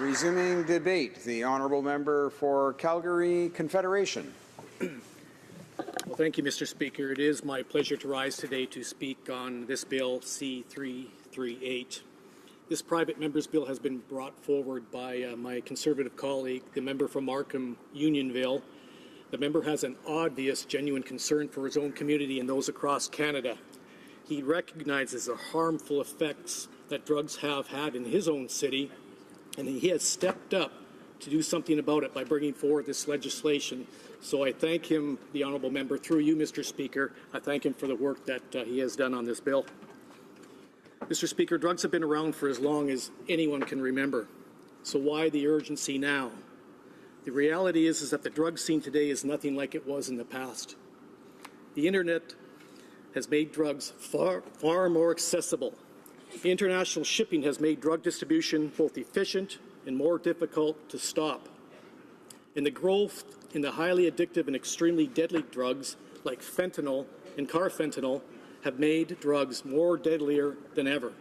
Resuming debate, the honourable member for Calgary Confederation. Well, thank you, Mr. Speaker. It is my pleasure to rise today to speak on this bill, C-338. This private member's bill has been brought forward by my Conservative colleague, the member from Markham, Unionville. The member has an obvious, genuine concern for his own community and those across Canada. He recognizes the harmful effects that drugs have had in his own city, and he has stepped up to do something about it by bringing forward this legislation. So I thank him, the honourable member, through you, Mr. Speaker. I thank him for the work that he has done on this bill. Mr. Speaker, drugs have been around for as long as anyone can remember. So why the urgency now? The reality is that the drug scene today is nothing like it was in the past. The internet has made drugs far more accessible. International shipping has made drug distribution both efficient and more difficult to stop. And the growth in the highly addictive and extremely deadly drugs like fentanyl and carfentanil have made drugs more deadlier than ever.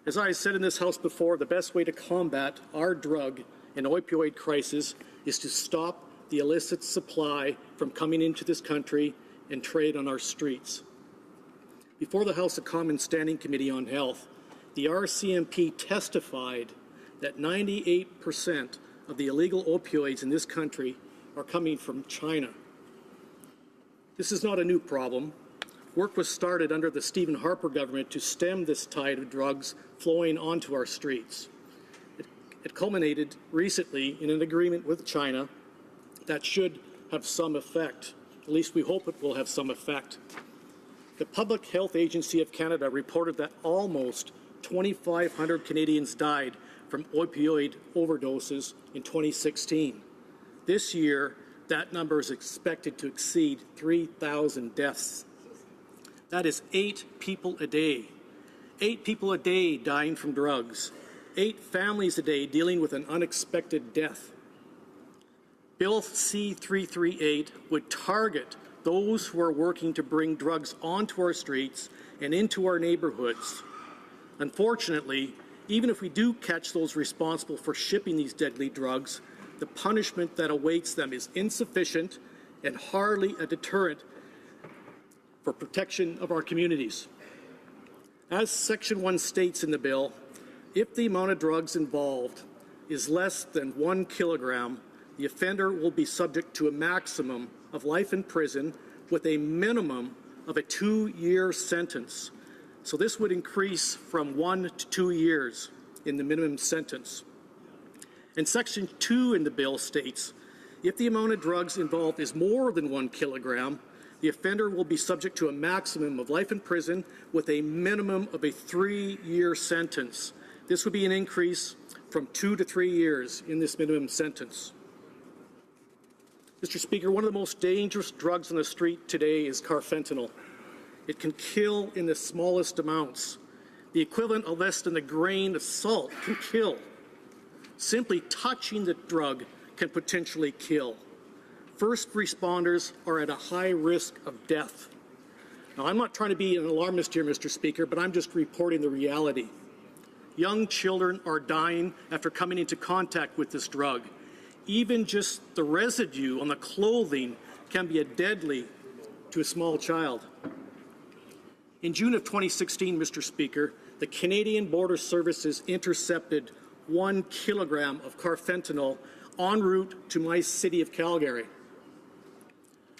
As I said in this House before, the best way to combat our drug and opioid crisis is to stop the illicit supply from coming into this country and trade on our streets. Before the House of Commons Standing Committee on Health, the RCMP testified that 98% of the illegal opioids in this country are coming from China. This is not a new problem. Work was started under the Stephen Harper government to stem this tide of drugs flowing onto our streets. It culminated recently in an agreement with China that should have some effect. At least we hope it will have some effect. The Public Health Agency of Canada reported that almost 2,500 Canadians died from opioid overdoses in 2016. This year, that number is expected to exceed 3,000 deaths. That is 8 people a day. 8 people a day dying from drugs. 8 families a day dealing with an unexpected death. Bill C-338 would target those who are working to bring drugs onto our streets and into our neighborhoods. Unfortunately, even if we do catch those responsible for shipping these deadly drugs, the punishment that awaits them is insufficient and hardly a deterrent for protection of our communities. As Section 1 states in the bill, if the amount of drugs involved is less than 1 kilogram, the offender will be subject to a maximum of life in prison with a minimum of a 2-year sentence. So this would increase from 1 to 2 years in the minimum sentence. And Section 2 in the bill states, if the amount of drugs involved is more than 1 kilogram, the offender will be subject to a maximum of life in prison with a minimum of a 3-year sentence. This would be an increase from 2 to 3 years in this minimum sentence. Mr. Speaker, one of the most dangerous drugs on the street today is carfentanil. It can kill in the smallest amounts. The equivalent of less than a grain of salt can kill. Simply touching the drug can potentially kill. First responders are at a high risk of death. Now, I'm not trying to be an alarmist here, Mr. Speaker, but I'm just reporting the reality. Young children are dying after coming into contact with this drug. Even just the residue on the clothing can be deadly to a small child. In June of 2016, Mr. Speaker, the Canadian Border Services intercepted 1 kilogram of carfentanil en route to my city of Calgary.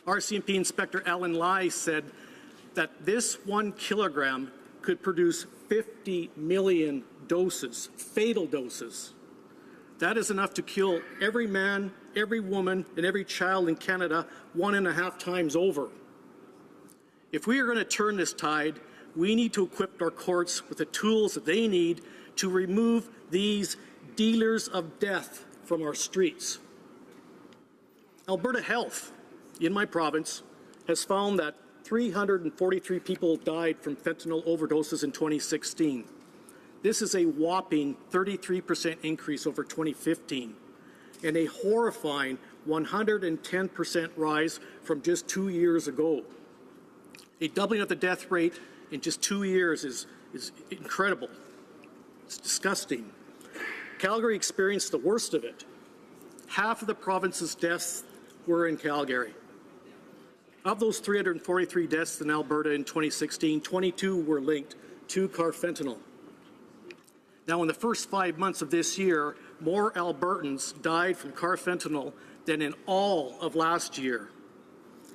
RCMP Inspector Alan Lai said that this 1 kilogram could produce 50 million doses, fatal doses. That is enough to kill every man, every woman, and every child in Canada 1.5 times over. If we are going to turn this tide, we need to equip our courts with the tools that they need to remove these dealers of death from our streets. Alberta Health, in my province, has found that 343 people died from fentanyl overdoses in 2016. This is a whopping 33% increase over 2015 and a horrifying 110% rise from just 2 years ago. A doubling of the death rate in just 2 years is incredible. It's disgusting. Calgary experienced the worst of it. Half of the province's deaths were in Calgary. Of those 343 deaths in Alberta in 2016, 22 were linked to carfentanil. Now, in the first 5 months of this year, more Albertans died from carfentanil than in all of last year,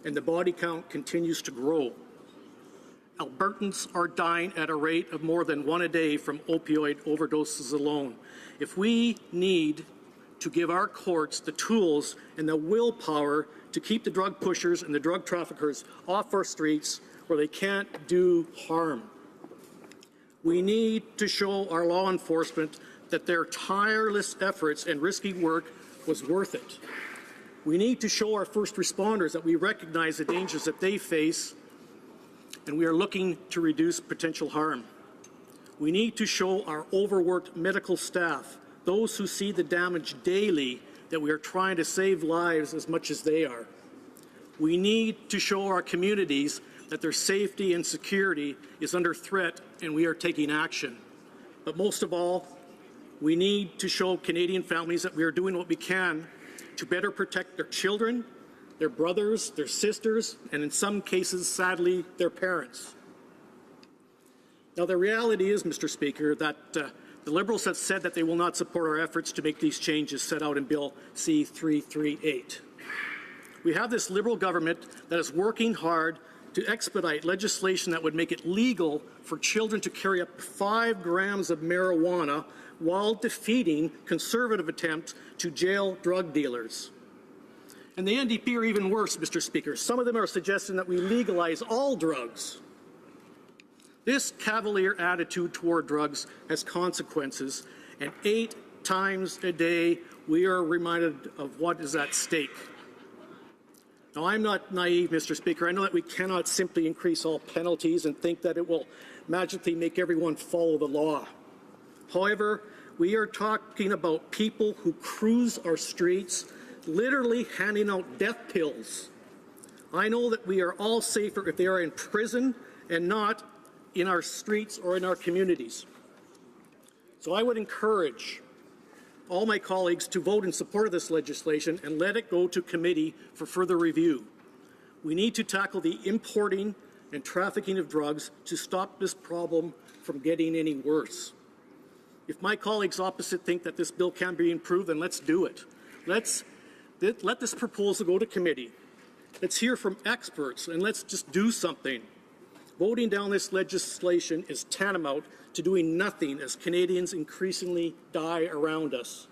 and the body count continues to grow. Albertans are dying at a rate of more than one a day from opioid overdoses alone. If we need to give our courts the tools and the willpower to keep the drug pushers and the drug traffickers off our streets where they can't do harm, we need to show our law enforcement that their tireless efforts and risky work was worth it. We need to show our first responders that we recognize the dangers that they face and we are looking to reduce potential harm. We need to show our overworked medical staff, those who see the damage daily, that we are trying to save lives as much as they are. We need to show our communities that their safety and security is under threat and we are taking action. But most of all, we need to show Canadian families that we are doing what we can to better protect their children, their brothers, their sisters, and in some cases, sadly, their parents. Now, the reality is, Mr. Speaker, that the Liberals have said that they will not support our efforts to make these changes set out in Bill C-338. We have this Liberal government that is working hard to expedite legislation that would make it legal for children to carry up to 5 grams of marijuana while defeating Conservative attempts to jail drug dealers. And the NDP are even worse, Mr. Speaker. Some of them are suggesting that we legalize all drugs. This cavalier attitude toward drugs has consequences, and 8 times a day we are reminded of what is at stake. Now, I'm not naive, Mr. Speaker. I know that we cannot simply increase all penalties and think that it will magically make everyone follow the law. However, we are talking about people who cruise our streets, literally handing out death pills. I know that we are all safer if they are in prison and not in our streets or in our communities. So I would encourage all my colleagues to vote in support of this legislation and let it go to committee for further review. We need to tackle the importing and trafficking of drugs to stop this problem from getting any worse. If my colleagues opposite think that this bill can be improved, then let's do it. Let this proposal go to committee. Let's hear from experts and let's just do something. Voting down this legislation is tantamount to doing nothing as Canadians increasingly die around us.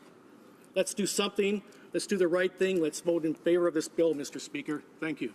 Let's do something. Let's do the right thing. Let's vote in favor of this bill, Mr. Speaker. Thank you.